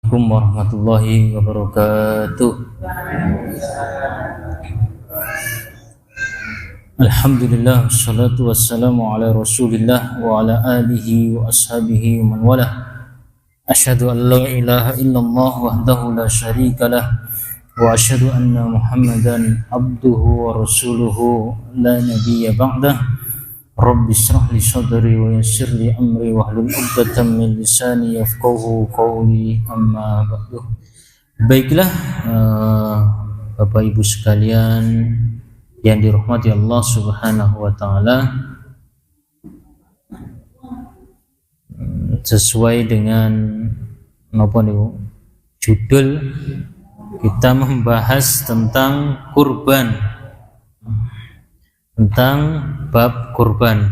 Assalamualaikum warahmatullahi wabarakatuh. Alhamdulillah, wassalatu wassalamu ala rasulillah wa ala alihi wa ashabihi wa man walah. Asyhadu an la ilaha illallah wahdahu la syarika lah wa asyhadu anna Muhammadan abduhu wa rasuluhu la nabiyya ba'dah. Rabbi shrah li sadri wa yassir li amri wahlul 'uqdatam min lisani yafqahu qawli, amma ba'du. Baiklah, Bapak Ibu sekalian yang dirahmati Allah Subhanahu wa taala, sesuai dengan judul kita membahas tentang kurban, tentang bab kurban.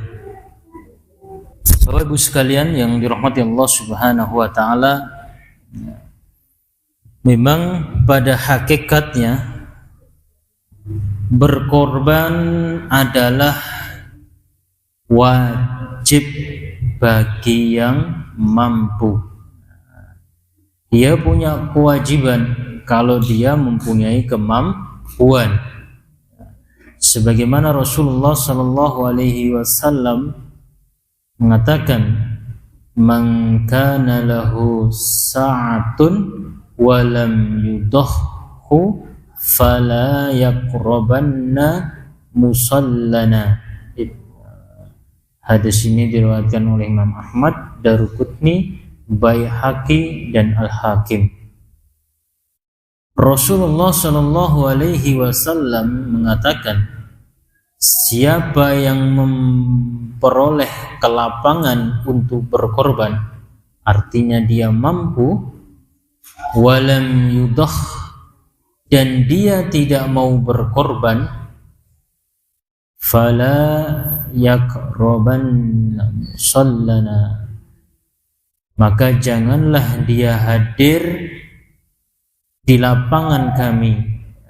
Bapak Ibu sekalian yang dirahmati Allah Subhanahu wa taala, memang pada hakikatnya berkorban adalah wajib bagi yang mampu. Dia punya kewajiban kalau dia mempunyai kemampuan. Sebagaimana Rasulullah sallallahu alaihi wasallam mengatakan, "Man kana lahu sa'atun wa lam yudahhu fala yaqrabanna musallana." Hadis ini diriwayatkan oleh Imam Ahmad, Daruqutni, Baihaqi dan Al-Hakim. Rasulullah sallallahu alaihi wasallam mengatakan, siapa yang memperoleh kelapangan untuk berkorban, artinya dia mampu, walam yudah, dan dia tidak mau berkorban, fala yaqrabanna musallana, maka janganlah dia hadir di lapangan kami,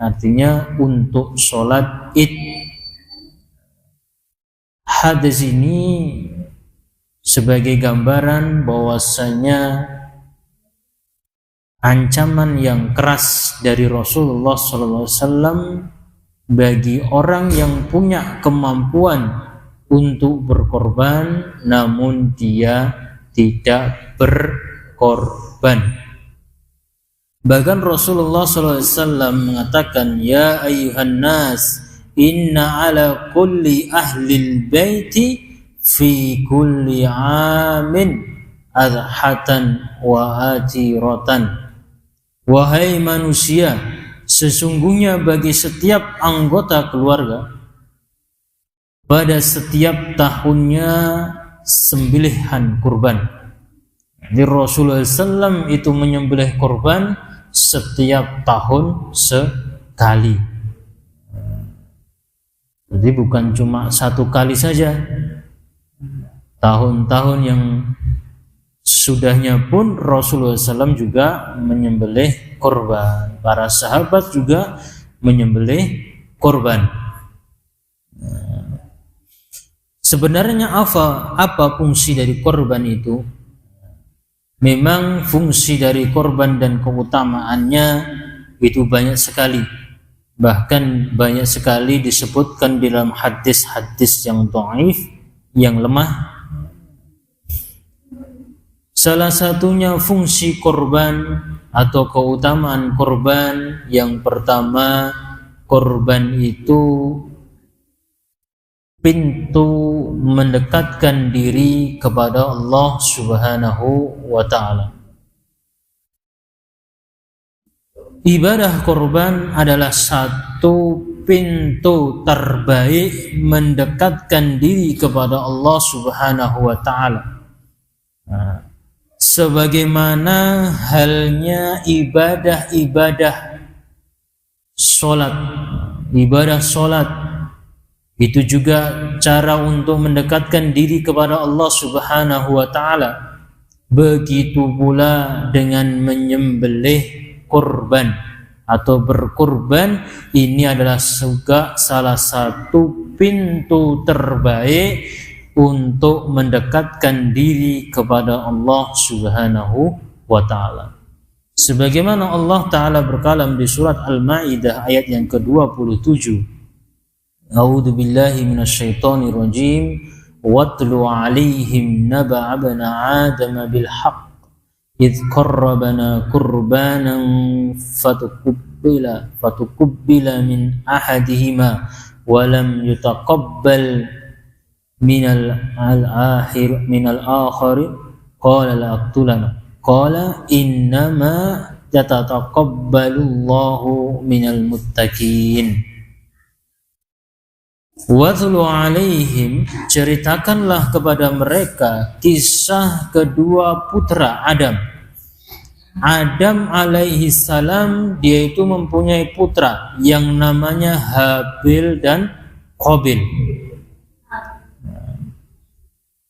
artinya untuk sholat id. Hadis ini sebagai gambaran bahwasanya ancaman yang keras dari Rasulullah SAW bagi orang yang punya kemampuan untuk berkorban namun dia tidak berkorban. Bahkan Rasulullah SAW mengatakan, "Ya ayyuhan nas, inna ala kulli ahlil baiti fi kulli amin adhatan wa atiratan." Wahai manusia, sesungguhnya bagi setiap anggota keluarga pada setiap tahunnya sembelihan kurban. Jadi Rasulullah SAW itu menyembelih kurban setiap tahun sekali. Jadi bukan cuma satu kali saja. Tahun-tahun yang sudahnya pun Rasulullah SAW juga menyembelih kurban. Para sahabat juga menyembelih kurban. Sebenarnya apa fungsi dari kurban itu? Memang fungsi dari korban dan keutamaannya itu banyak sekali. Bahkan banyak sekali disebutkan dalam hadis-hadis yang dhaif, yang lemah. Salah satunya fungsi korban atau keutamaan korban, yang pertama, korban itu pintu mendekatkan diri kepada Allah Subhanahu wa ta'ala. Ibadah korban adalah satu pintu terbaik mendekatkan diri kepada Allah Subhanahu wa ta'ala. Sebagaimana halnya ibadah solat, ibadah solat itu juga cara untuk mendekatkan diri kepada Allah Subhanahu wa ta'ala. Begitu pula dengan menyembelih kurban atau berkurban, ini adalah juga salah satu pintu terbaik untuk mendekatkan diri kepada Allah Subhanahu wa ta'ala. Sebagaimana Allah Ta'ala berkalam di surat Al-Ma'idah ayat yang ke-27. A'udzu billahi minasyaitonir rajim. Watlu 'alaihim naba'a ibna Adam bil haqq idz qarrabana qurbanan fatukubbila min ahadihima wa lam yutaqabbal minal akhir qala la aqtulana qala innama yataqabbalullahu minal muttaqin. Watlu alaihim, ceritakanlah kepada mereka kisah kedua putra Adam. Adam alaihi salam, dia itu mempunyai putra yang namanya Habil dan Qabil.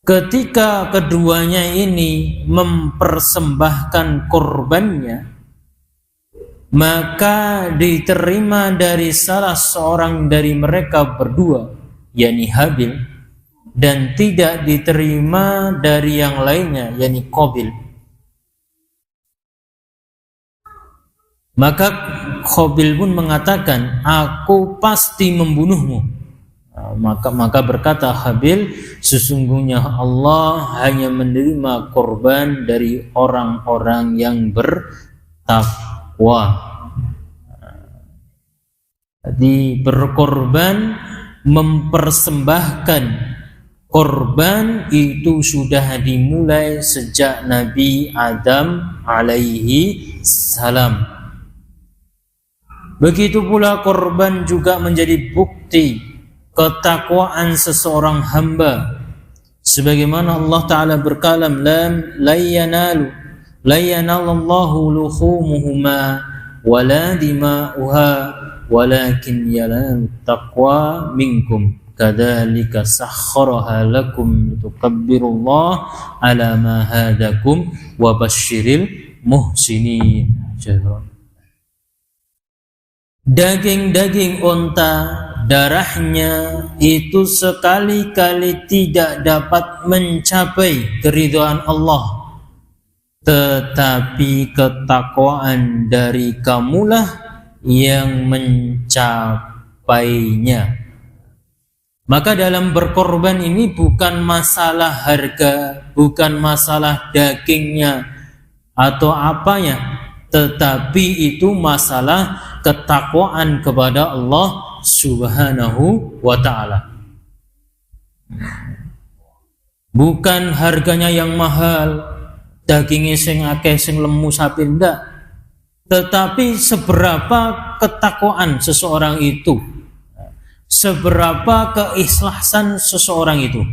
Ketika keduanya ini mempersembahkan korbannya, maka diterima dari salah seorang dari mereka berdua, yakni Habil, dan tidak diterima dari yang lainnya, yakni Qabil. Maka Qabil pun mengatakan, aku pasti membunuhmu. Maka berkata Habil, sesungguhnya Allah hanya menerima korban dari orang-orang yang bertakwa. Jadi berkorban, mempersembahkan korban itu sudah dimulai sejak Nabi Adam alaihi salam. Begitu pula korban juga menjadi bukti ketakwaan seseorang hamba, sebagaimana Allah Ta'ala berkalam, la yanalallahu luhumuhuma wala dima'uha walakin yanalu taqwa minkum kadzalika sakhkharaha lakum litukabbirullaha ala ma hadakum wa basyiril muhsinin. Daging-daging unta, darahnya itu sekali-kali tidak dapat mencapai keridhaan Allah, tetapi ketakwaan dari kamulah yang mencapainya. Maka dalam berkorban ini bukan masalah harga, bukan masalah dagingnya atau apanya, tetapi itu masalah ketakwaan kepada Allah Subhanahu wa ta'ala. Bukan harganya yang mahal, dagingnya sing akeh sing lemu sapi, ndak, tetapi seberapa ketakwaan seseorang itu, seberapa keikhlasan seseorang itu.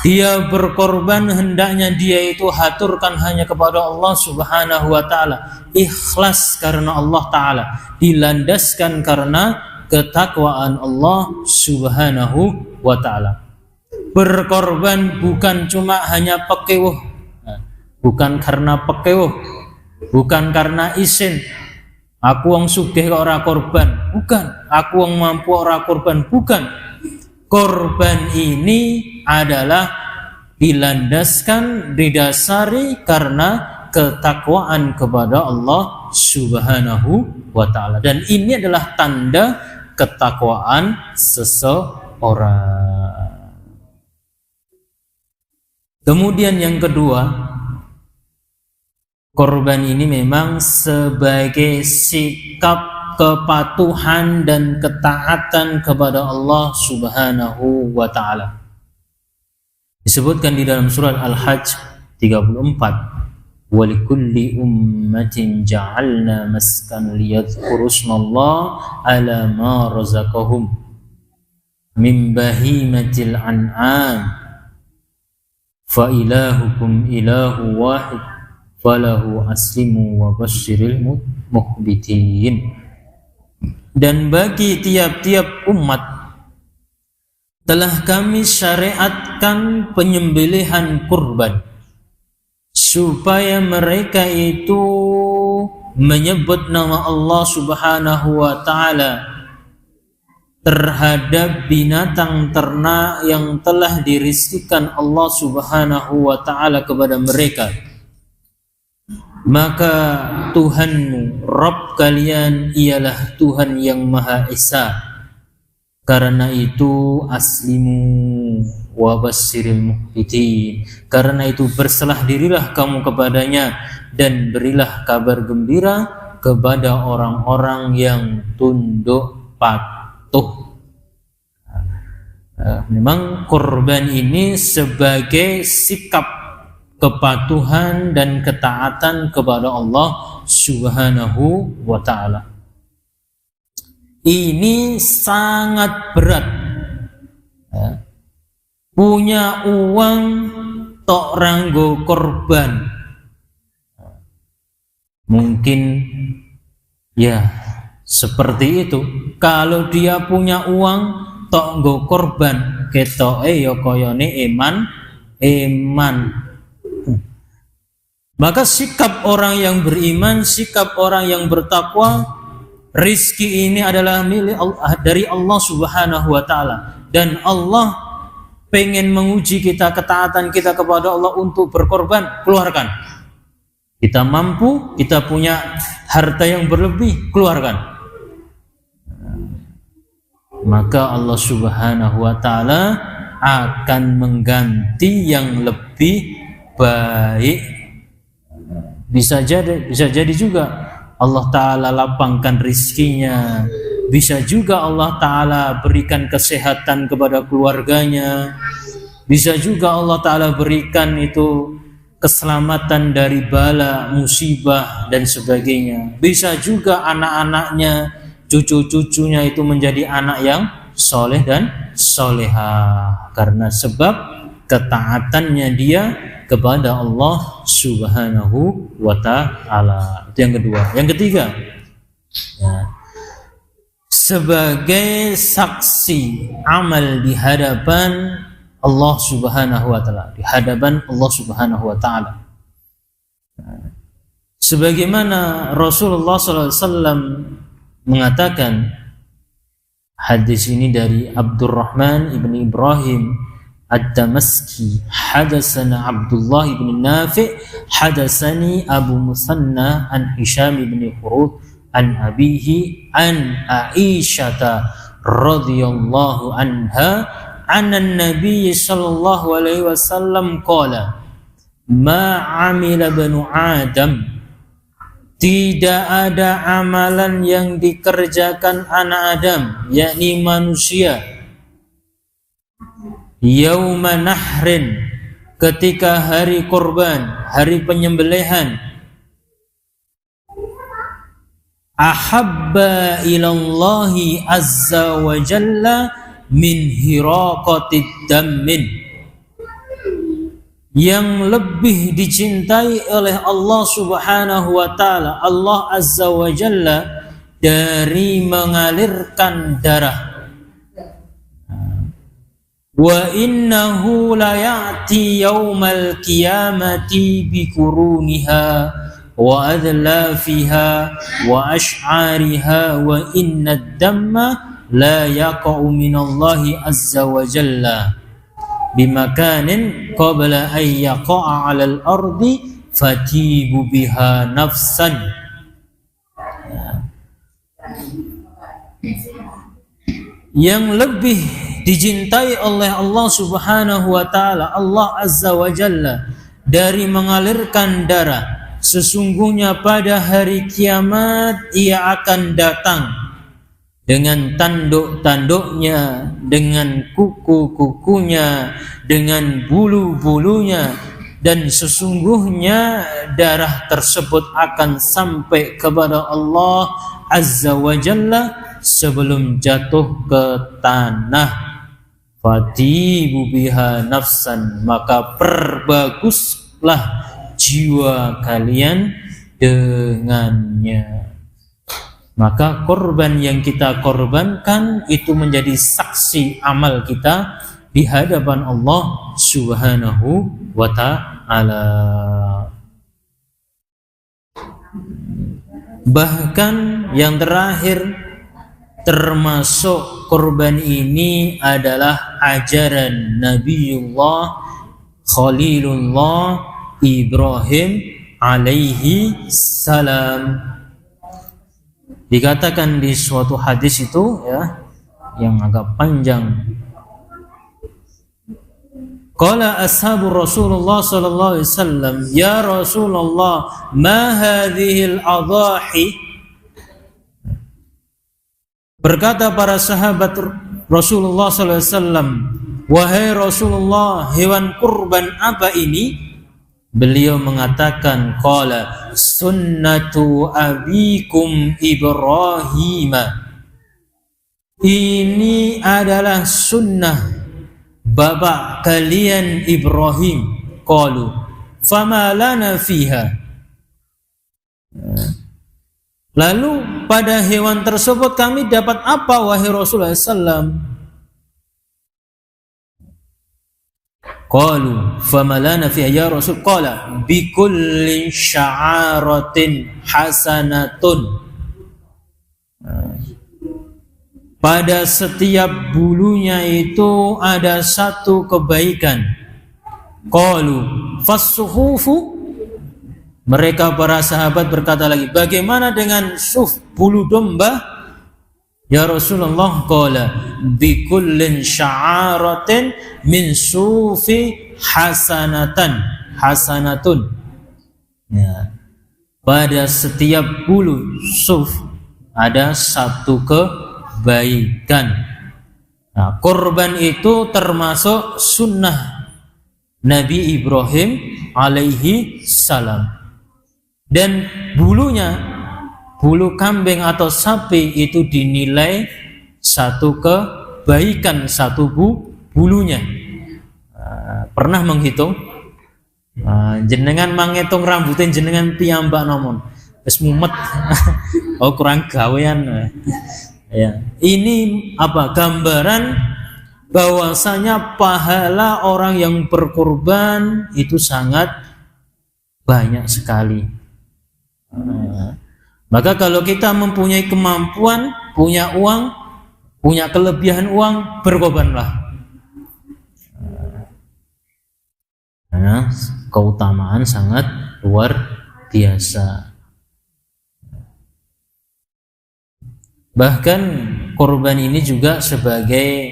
Dia berkorban, hendaknya dia itu haturkan hanya kepada Allah Subhanahu wa ta'ala, ikhlas karena Allah ta'ala, dilandaskan karena ketakwaan Allah Subhanahu wa ta'ala. Berkorban bukan cuma hanya pekewuh, bukan karena pekewuh, bukan karena isin, aku wong sugih kok ora korban, bukan, aku wong mampu ora korban, bukan. Korban ini adalah dilandaskan, didasari karena ketakwaan kepada Allah Subhanahu wa ta'ala. Dan ini adalah tanda ketakwaan seseorang. Kemudian yang kedua, korban ini memang sebagai sikap kepatuhan dan ketaatan kepada Allah Subhanahu wa ta'ala. Disebutkan di dalam surat Al-Hajj 34, wa likulli ummatin ja'alna maskan liyadhkuru ismallaha ala ma razaqahum min bahimatil an'am fa ilahukum ilahu wahid falahu aslimu wa basyiril mukhbitin. Dan bagi tiap-tiap umat telah kami syariatkan penyembelihan kurban, supaya mereka itu menyebut nama Allah Subhanahu wa ta'ala terhadap binatang ternak yang telah dirizkikan Allah Subhanahu wa ta'ala kepada mereka. maka Tuhanmu, Rabb kalian ialah Tuhan yang Maha Esa. Karena itu aslimu wa basyiril mukhbitin. Karena itu berserah dirilah kamu kepadanya dan berilah kabar gembira kepada orang-orang yang tunduk patuh. Memang korban ini sebagai sikap kepatuhan dan ketaatan kepada Allah Subhanahu wa ta'ala. Ini sangat berat. Punya uang tok ranggo korban. Mungkin ya seperti itu. Kalau dia punya uang tok nggo korban, ketoke ya koyone eman. Maka sikap orang yang beriman, sikap orang yang bertakwa, rizki ini adalah milik Allah, dari Allah Subhanahu wa ta'ala. Dan Allah pengen menguji kita, ketaatan kita kepada Allah untuk berkorban, keluarkan. Kita mampu, kita punya harta yang berlebih, keluarkan. Maka Allah Subhanahu wa ta'ala akan mengganti yang lebih baik. Bisa jadi juga Allah Ta'ala lapangkan rizkinya. Bisa juga Allah Ta'ala berikan kesehatan kepada keluarganya. Bisa juga Allah Ta'ala berikan itu keselamatan dari bala, musibah dan sebagainya. Bisa juga anak-anaknya, cucu-cucunya itu menjadi anak yang soleh dan solehah. Karena sebab ketaatannya dia kepada Allah Subhanahu wa ta'ala. Itu yang kedua. Yang ketiga, ya, sebagai saksi amal di hadapan Allah Subhanahu wa ta'ala, di hadapan Allah Subhanahu wa ta'ala. Sebagaimana Rasulullah SAW mengatakan, hadis ini dari Abdurrahman ibn Ibrahim Ad-Damaski, hadasana Abdullah ibn Nafi', hadasani Abu Musanna an Hisham ibn Khurud an abihi an Aisyata radhiyallahu anha anna Nabi sallallahu alaihi wasallam qala ma 'amila banu Adam, tidak ada amalan yang dikerjakan anak Adam, yakni manusia, yauma nahrin, ketika hari korban, hari penyembelihan, ahabba ilallahi azza wa jalla min hiraqatid dammin, yang lebih dicintai oleh Allah Subhanahu wa ta'ala, Allah azza wa jalla, dari mengalirkan darah. Wa innahu la ya'ti yaumal qiyamati bi quruniha wa adlafiha wa ash'ariha wa inna ad-damma la yaqa'u minallahi azza wa jalla bimakanin qabla an yaqa'a 'alal ardi fatibu biha nafsan. Yang lebih dicintai oleh Allah Subhanahu wa ta'ala, Allah azza wa jalla, dari mengalirkan darah, sesungguhnya pada hari kiamat ia akan datang dengan tanduk-tanduknya, dengan kuku-kukunya, dengan bulu-bulunya, dan sesungguhnya darah tersebut akan sampai kepada Allah azza wa jalla sebelum jatuh ke tanah. Fatibu biha nafsan, maka perbaguslah jiwa kalian dengannya. Maka korban yang kita korbankan itu menjadi saksi amal kita di hadapan Allah Subhanahu wa ta'ala. Bahkan yang terakhir, termasuk korban ini adalah ajaran Nabiullah Khalilullah Ibrahim alaihi salam. Dikatakan di suatu hadis itu ya yang agak panjang. Qala ashabu Rasulullah sallallahu alaihi wasallam, ya Rasulullah, ma hadhihi al-adhahi? Berkata para sahabat Rasulullah sallallahu alaihi wasallam, wahai Rasulullah, hewan kurban apa ini? Beliau mengatakan, qala sunnatu abikum Ibrahim. Ini adalah sunnah bapak kalian Ibrahim. Qalu fama lana fiha. Lalu pada hewan tersebut kami dapat apa wahai Rasulullah sallam? Qalu fama lana fiha ya Rasul. Qala bi kulli sya'aratin hasanatun. Pada setiap bulunya itu ada satu kebaikan. Qalu fas-suhufu. Mereka para sahabat berkata lagi, bagaimana dengan suf, bulu domba? Ya Rasulullah, qala bi kullin sya'aratin min sufi hasanatun. Ya. Pada setiap bulu suf ada satu kebaikan. Nah, kurban itu termasuk sunnah Nabi Ibrahim alaihi salam. Dan bulunya, bulu kambing atau sapi itu dinilai satu kebaikan, satu bulunya. Pernah menghitung? Jenengan menghitung rambutin jenengan piyambak nomon. Wis mumet. Oh kurang gawean. Ya. Ini apa? Gambaran bahwasanya pahala orang yang berkurban itu sangat banyak sekali. Maka kalau kita mempunyai kemampuan, punya uang, punya kelebihan uang, berkorbanlah. Keutamaan sangat luar biasa. Bahkan korban ini juga sebagai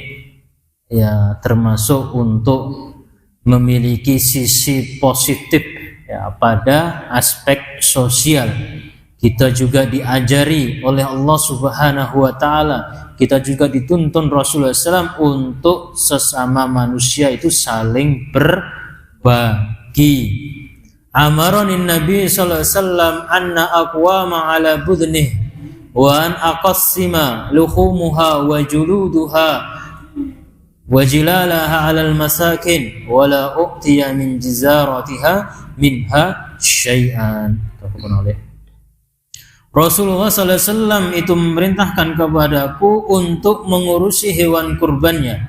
ya termasuk untuk memiliki sisi positif ya, pada aspek sosial. Kita juga diajari oleh Allah Subhanahu wa taala, kita juga dituntun Rasulullah SAW untuk sesama manusia itu saling berbagi. Amaronin Nabi sallallahu alaihi wasallam anna aqwama ala budnih wa an aqassima luhumuha wa juluduha wa jilalaha 'alal masakin wa la uqtiya min jizaratiha minha syai'an. Rasulullah sallallahu alaihi wasallam itu memerintahkan kepadaku untuk mengurusi hewan kurbannya,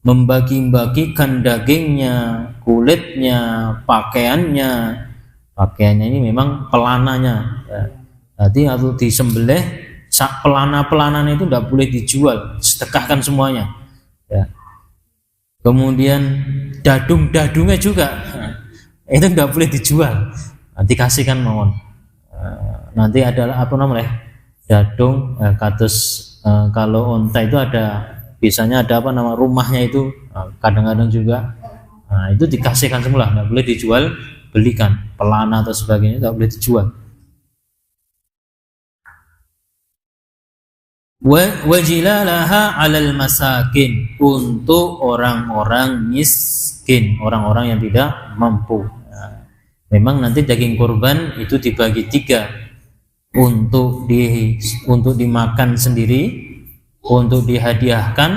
membagi-bagikan dagingnya, kulitnya, pakaiannya. Pakaiannya ini memang pelananya. Jadi atau disembelih, pelana-pelananya itu tidak boleh dijual, sedekahkan semuanya. Ya. Kemudian dadung-dadungnya juga itu nggak boleh dijual, dikasihkan mawon. Nanti ada apa namanya dadung kados kalau unta itu ada biasanya ada apa nama rumahnya itu kadang-kadang juga itu dikasihkan semula, nggak boleh dijual belikan pelana atau sebagainya nggak boleh dijual. Wajilalaha 'alal masakin, untuk orang-orang miskin, orang-orang yang tidak mampu. Memang nanti daging kurban itu dibagi 3, untuk dimakan sendiri, untuk dihadiahkan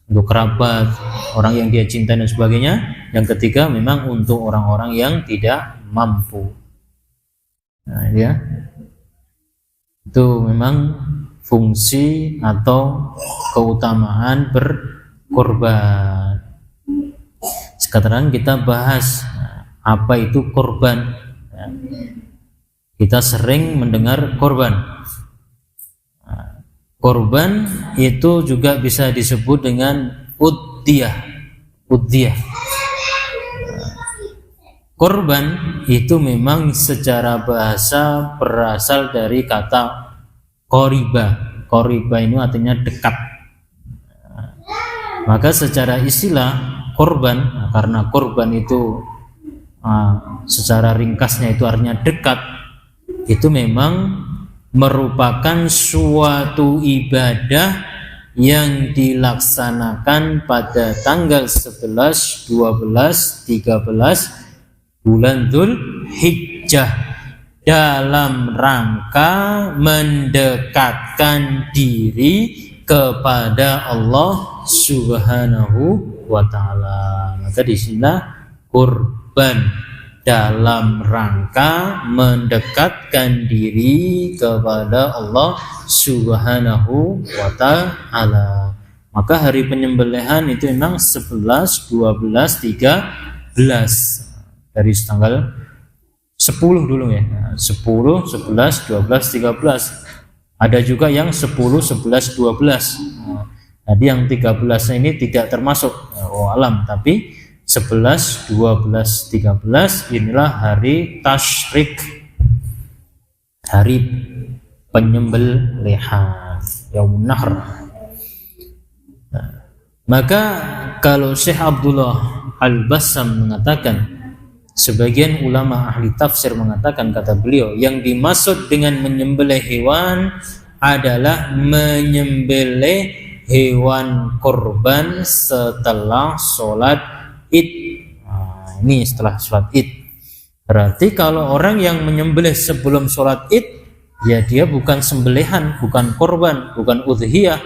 untuk kerabat, orang yang dia cintai dan sebagainya. Yang ketiga memang untuk orang-orang yang tidak mampu. Nah, ya. Itu memang fungsi atau keutamaan berkorban. Sekarang kita bahas apa itu korban. Kita sering mendengar korban. Korban itu juga bisa disebut dengan udhiyah. Korban itu memang secara bahasa berasal dari kata qoriba. Qoriba ini artinya dekat. Maka secara istilah korban, karena korban itu secara ringkasnya itu artinya dekat, itu memang merupakan suatu ibadah yang dilaksanakan pada tanggal 11, 12, 13 bulan Dzulhijjah dalam rangka mendekatkan diri kepada Allah Subhanahu wa taala. Maka di sini kurban dalam rangka mendekatkan diri kepada Allah Subhanahu wa taala. Maka hari penyembelihan itu memang 11, 12, 13. Dari tanggal 10 dulu ya. 10, 11, 12, 13. Ada juga yang 10, 11, 12. Jadi yang 13 ini tidak termasuk alam, tapi 11, 12, 13 inilah hari tasyrik, hari penyembelihan, Yaumun Nahr. Maka kalau Syekh Abdullah Al-Bassam mengatakan, sebagian ulama ahli tafsir mengatakan, kata beliau, yang dimaksud dengan menyembelih hewan adalah menyembelih hewan korban setelah sholat Id. Ini setelah sholat Id. Berarti kalau orang yang menyembelih sebelum sholat Id, ya dia bukan sembelihan, bukan korban, bukan udhiyah.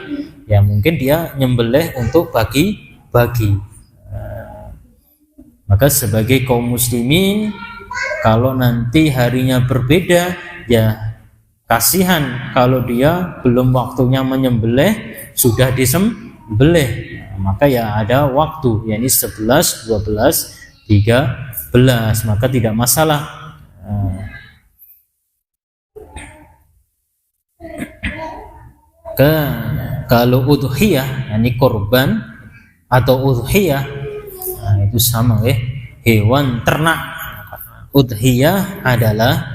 Ya mungkin dia nyembelih untuk bagi-bagi. Maka sebagai kaum muslimin, kalau nanti harinya berbeda, ya kasihan kalau dia belum waktunya menyembelih sudah disembelih. Maka ya ada waktu, yakni 11, 12, 13, maka tidak masalah. Kalau udhiyah, yakni korban atau udhiyah, itu sama ya, hewan ternak. Udhiyah adalah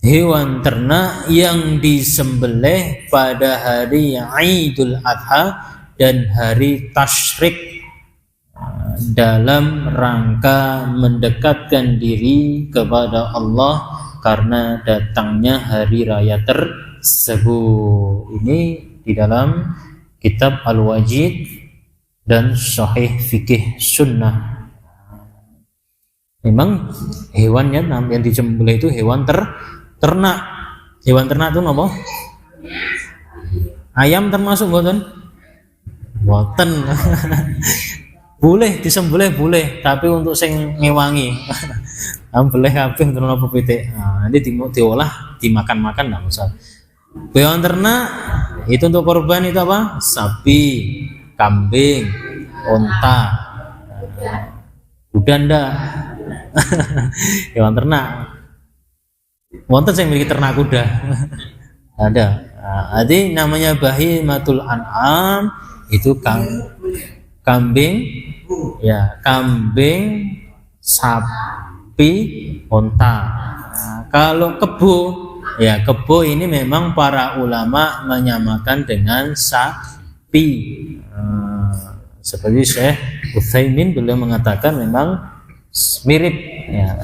hewan ternak yang disembelih pada hari Idul Adha dan hari tasyrik dalam rangka mendekatkan diri kepada Allah karena datangnya hari raya tersebut. Ini di dalam kitab Al-Wajid dan Sahih Fikih Sunnah. Memang hewannya yang disembelih itu hewan ternak. Hewan ternak itu apa? Ayam termasuk mboten? Mboten. Boleh disembelih boleh, tapi untuk sing ngewangi. Ambelih kabeh untuk apa pitik. Nanti diolah, dimakan-makan enggak usah. Hewan ternak itu untuk korban itu apa? Sapi, kambing, unta, kuda ndak. Hewan ternak. Wonten yang memiliki ternak kuda. Ada. Jadi namanya bahimatul an'am itu kambing, ya kambing, sapi, unta. Kalau kebo, ya kebo ini memang para ulama menyamakan dengan sapi. Seperti Syekh Utsaimin beliau mengatakan memang mirip, ya,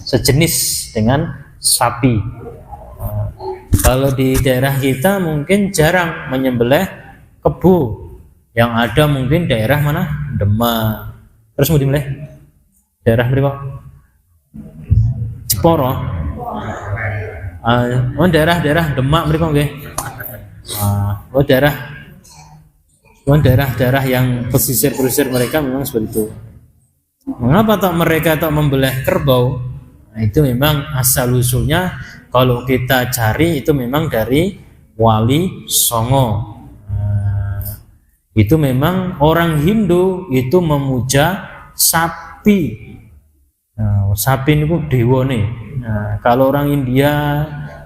sejenis dengan sapi. Kalau di daerah kita mungkin jarang menyembelih kebo. Yang ada mungkin daerah mana? Demak. Terus mau disembelih? Daerah berapa? Jeporo. Daerah Demak mereka nggih. Daerah yang pesisir mereka memang seperti itu. Mengapa mereka membelih kerbau? Nah, itu memang asal usulnya kalau kita cari itu memang dari Wali Songo. Itu memang orang Hindu itu memuja sapi. Sapi itu dewa nih. Kalau orang India,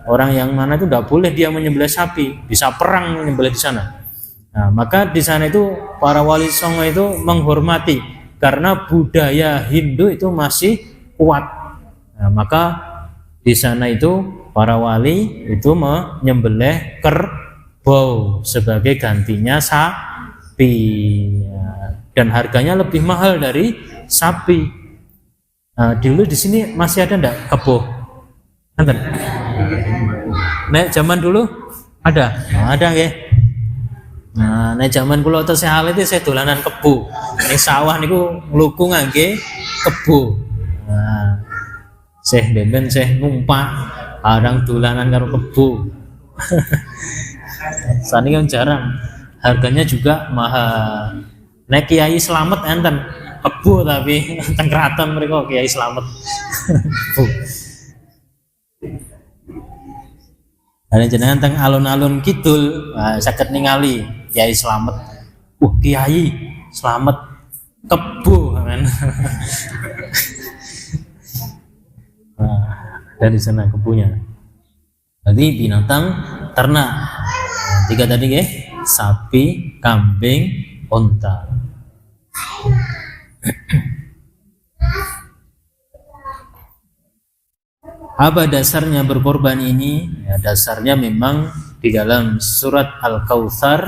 orang yang mana itu tidak boleh dia menyembelih sapi, bisa perang menyembelih di sana. Maka di sana itu para Wali Songo itu menghormati karena budaya Hindu itu masih kuat. Nah, maka di sana itu para wali itu menyembelih kerbau sebagai gantinya sapi, dan harganya lebih mahal dari sapi. Nah, dulu di sini masih ada ndak kebo? Nanten. Nek zaman dulu ada, ada nggih. Nah, nek zaman kula tesih alit saya dolanan kebo. Ning sawah niku ngluku ngangge kebo. Nah, Syekh Beben Syekh numpak barang dolanan karo kebo. Sani kan jarang. Harganya juga mahal. Nek Kiai Slamet enten kebo tapi teng kraton mereka Kiai Slamet. Ada jenengan teng alun-alun kidul, saged ningali Kiai Slamet. Kiai Slamet kebo kan. Dari sana kebunya. Jadi binatang ternak. Tiga tadi ya, sapi, kambing, unta. Apa dasarnya berkorban ini? Ya, dasarnya memang di dalam surat Al-Kautsar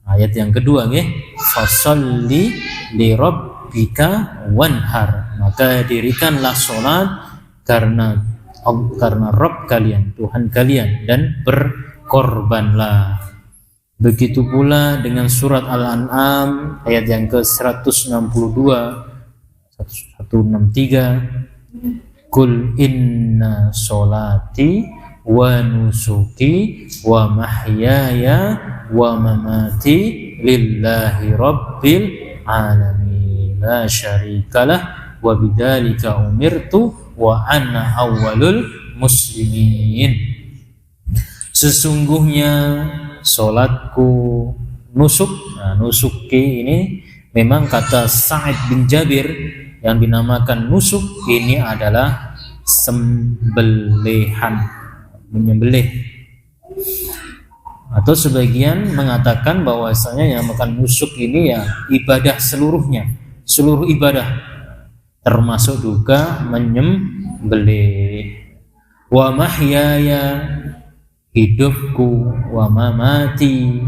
ayat yang kedua ya. Fasholli li rabbika wanhar. Maka dirikanlah salat karena Rabb kalian, Tuhan kalian, dan berkorbanlah. Begitu pula dengan surat Al-An'am ayat yang ke-162 163. Kul inna sholati wa nusuki wa mahyaya wa mamati lillahi rabbil alamin la syarikalah wa bidzalika umirtu wa ana awwalul muslimin. Sesungguhnya salatku, nusuk. Nah, nusuki ini memang kata Sa'id bin Jabir yang dinamakan nusuk ini adalah sembelihan, menyembelih. Atau sebagian mengatakan bahwasanya yang makan nusuk ini ya ibadah seluruhnya, seluruh ibadah termasuk juga menyembelih. Wa mahyaya, hidupku, wa mamati,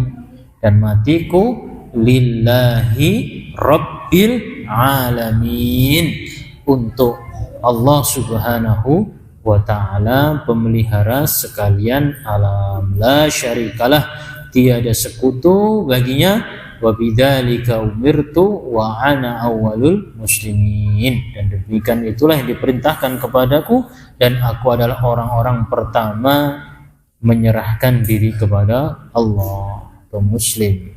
dan matiku, lillahi rabbil alamin, untuk Allah subhanahu wa ta'ala, pemelihara sekalian alam. La syarikalah, tiada sekutu baginya. Wa bidzalika umirtu wa ana awwalul muslimin, dan demikian itulah yang diperintahkan kepadaku, dan aku adalah orang-orang pertama menyerahkan diri kepada Allah atau muslim.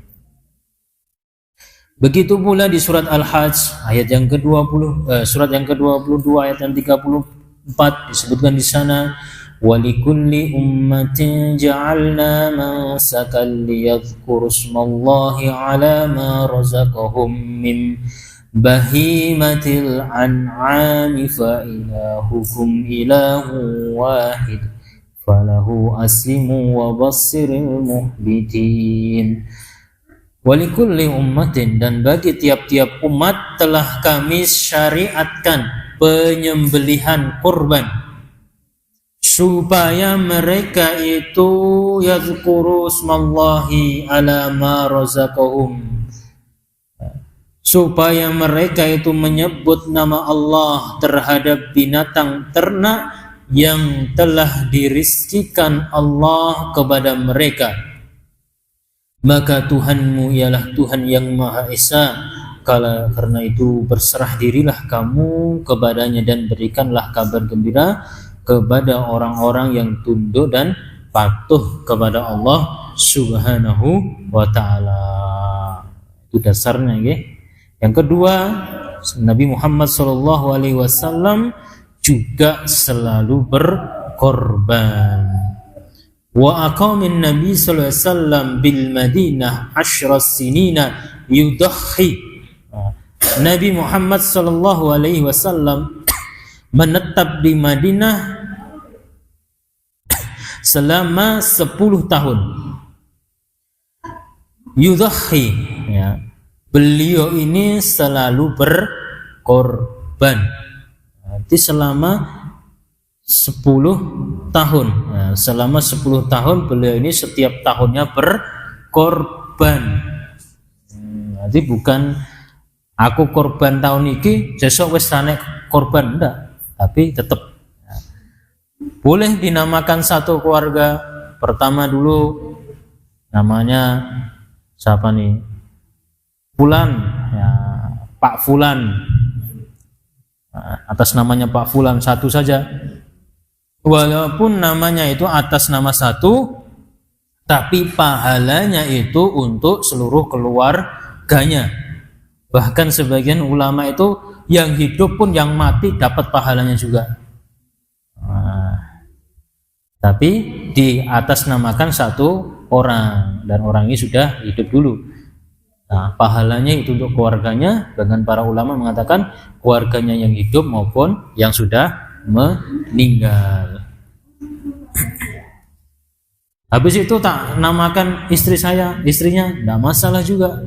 Begitu pula di surat Al-Hajj ayat yang ke-20, surat yang ke-22 ayat yang 34 disebutkan di sana, walikulli ummatin ja'alna mansakan liyadhkuru ismallahi ala ma razaqahum min bahimatil an'ami fa ilahukum ilahu wahid falahu aslimu wa bassiril muhbitin. Walikulli ummatin, dan bagi tiap-tiap umat telah kami syariatkan penyembelihan kurban supaya mereka itu yadhkuru ismallahi ala ma razaqahum, supaya mereka itu menyebut nama Allah terhadap binatang ternak yang telah dirizkikan Allah kepada mereka. Maka Tuhanmu ialah Tuhan yang Maha Esa. Karena itu berserah dirilah kamu kepadanya dan berikanlah kabar gembira kepada orang-orang yang tunduk dan patuh kepada Allah subhanahu wa ta'ala. Itu dasarnya ya. Yang kedua, Nabi Muhammad SAW juga selalu berkorban. Wa aqamin Nabi sallallahu alaihi wasallam bil Madinah 10 sinina yudakhi. Nabi Muhammad sallallahu alaihi wasallam menetap di Madinah selama 10 tahun. Yudakhi, ya. Beliau ini selalu berkorban. Jadi selama 10 tahun. Nah, selama 10 tahun beliau ini setiap tahunnya berkorban. Jadi bukan aku korban tahun ini, besok wis sanek korban, enggak. Tapi tetap boleh dinamakan satu keluarga. Pertama dulu namanya siapa nih? Fulan, ya, Pak Fulan. Atas namanya Pak Fulan satu saja. Walaupun namanya itu atas nama satu, tapi pahalanya itu untuk seluruh keluarganya. Bahkan sebagian ulama itu yang hidup pun yang mati dapat pahalanya juga. Tapi di atas namakan satu orang, dan orang ini sudah hidup dulu. Nah, pahalanya itu untuk keluarganya. Dengan para ulama mengatakan keluarganya yang hidup maupun yang sudah meninggal. Habis itu tak namakan istri saya, istrinya, tidak masalah juga.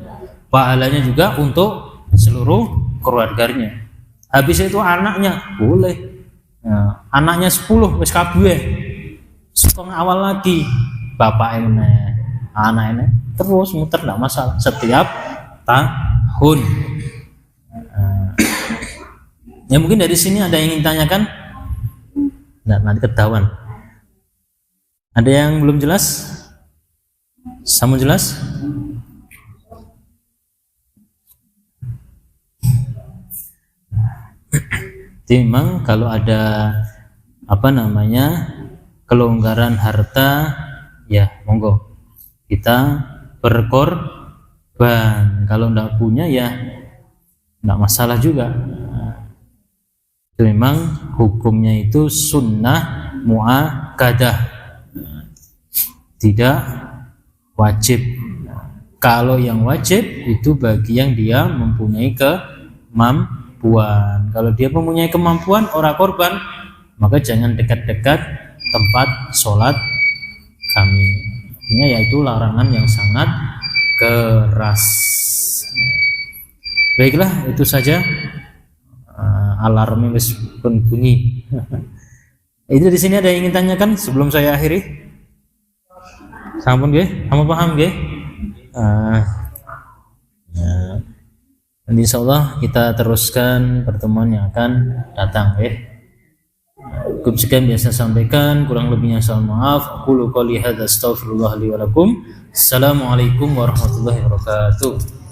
Pahalanya juga untuk seluruh keluarganya. Habis itu anaknya, boleh. Nah, anaknya 10, wis kabeh. Setengah awal lagi, bapak ini, anak ini, terus muter, tidak masalah. Setiap tahun. Ya mungkin dari sini ada yang ingin tanyakan? Nah, nanti ketahuan. Ada yang belum jelas? Sama jelas? Jadi memang kalau ada kelonggaran harta, ya monggo kita berkorban. Kalau tidak punya ya tidak masalah juga. Itu memang hukumnya itu sunnah muakkadah, tidak wajib. Kalau yang wajib itu bagi yang dia mempunyai kemampuan. Kalau dia mempunyai kemampuan orang korban, maka jangan dekat-dekat tempat sholat kami. Artinya yaitu larangan yang sangat keras. Baiklah, itu saja. Alarmnya wis pun bunyi. Itu di sini ada yang ingin tanyakan sebelum saya akhiri? Sampun nggih? Kamu paham nggih? Dan insyaallah kita teruskan pertemuan yang akan datang nggih. Cukup sekian biasa sampaikan, kurang lebihnya saya maaf. Aqulu qouli hadza astaghfirullah li wa lakum. Assalamualaikum warahmatullahi wabarakatuh.